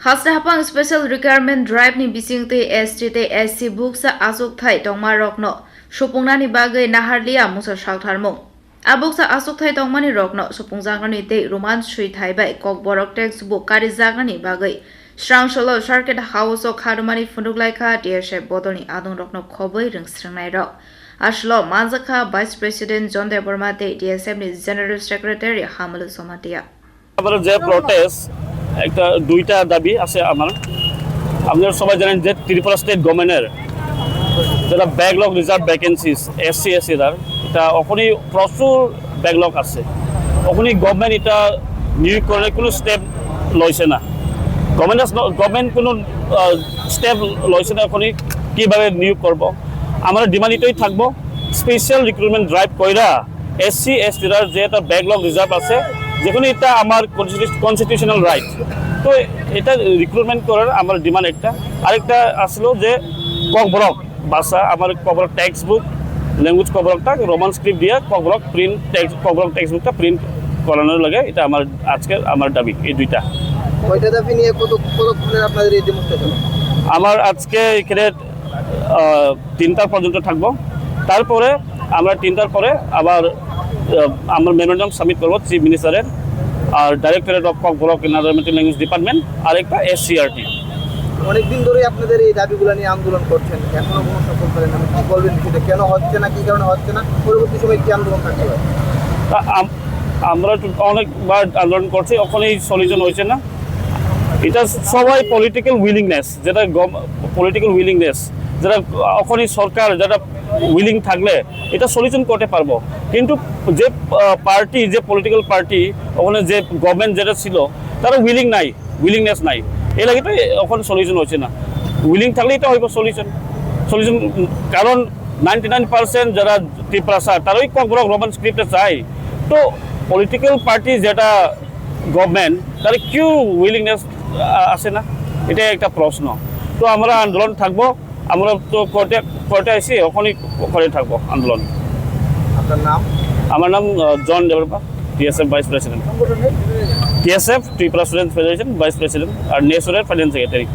Hasdahapang Special Requirement Drive ni bising Tei SC Bukcha Achukthai tongmarokno suphungnani bagwi naharlia musa saktharmu. Bukcha Achukthai tongmani rokno suphungjaknani tei roman suithaibai Kokborok Textbook karijaknani bagwi Srangsholo Circuit House o kharumani funduklaika TSF bodolni adungrokno khoboi ringsringnai rok. Ashlo Manjaka Vice President John Deborma tei TSF ni General Secretary Hamulu Somatia. আমাদের যে protest একটা দুইটা দাবি আছে আমার আপনারা সবাই জানেন যে ত্রিপুরা স্টেট গভর্নমেন্টের যেটা ব্যাকলগ রিজার্ভ ভ্যাকেন্সিস এসসি এসসিদার এটা ওখানে প্রচুর ব্যাকলগ আছে ওখানে গভর্নমেন্ট এটা নিয়োগ করে কোনো স্টেপ লইছে না গভর্নমেন্ট কোনো স্টেপ লইছে না ওখানে কীভাবে নিয়োগ করব আমরা ডিমান্ড এটাই থাকবো স্পেশাল রিক্রুটমেন্ট ড্রাইভ কইরা এসসি এসটিদার যে একটা ব্যাকলগ রিজার্ভ আছে যেখানে এটা আমার কনস্টিটিউশনাল রাইট তো এটা রিক্রুটমেন্ট করার আমার ডিমান্ড একটা আরেকটা আসলো যে kokborok ভাষা আমার kokborok টেক্সটবুক ল্যাঙ্গুয়েজ kokborokটা রোমান স্ক্রিপ্ট দিয়ে kokborok টেক্সটবুকটা প্রিন্ট করানোর লাগে এটা আমার আজকে আমার দাবি এই দুইটা কয়টা দাবি নিয়ে কতক্ষণের আপনাদের এই ডেমনস্ট্রেশন আমার আজকে এখানে 3টা পর্যন্ত থাকবো তারপরে আমরা 3টার পরে আবার আমরা মেমোরেন্ডাম সাবমিট করব চিফ মিনিস্টারের আর directorate of kokborok environmental language department আর একটা এসসিআরটি অনেকদিন ধরে আপনাদের এই দাবিগুলো নিয়ে আন্দোলন করছেন এখনো কোনো সফল করেন না কি বলবেন সেটা কেন হচ্ছে না কি কারণে হচ্ছে না পরবর্তী সময় কি আন্দোলন থাকতে পারে আমরা অনেকবার আন্দোলন করছি ওখানেই সলিউশন হয়েছে না এটা সবাই পলিটিক্যাল উইলিংনেস যেটা যেটা ওখানে সরকার যেটা উইলিং থাকলে এটা সলিউশন করতে পারবো কিন্তু যে পার্টি যে পলিটিক্যাল পার্টি ওখানে যে গভর্নমেন্ট যেটা ছিল তারা উইলিংনেস নাই এই লাগে তো ওখানে সলিউশন হচ্ছে না উইলিং থাকলে এটা হইব সলিউশন কারণ 99% যারা ত্রিপুরা তারাই kokborok রোমান স্ক্রিপ্টে চাই তো পলিটিক্যাল পার্টি যেটা গভর্নমেন্ট তার কিউ উইলিংনেস আছে না এটা একটা প্রশ্ন তো আমরা আন্দোলন থাকবো আমরা তো কোর্টে আসি ওখানেই করে থাকবো আন্দোলন আপনার নাম আমার নাম John Debbarma TSF vice president TSF Tripura student federation vice president আর নেসরের ফাইন্যান্স সেক্রেটারি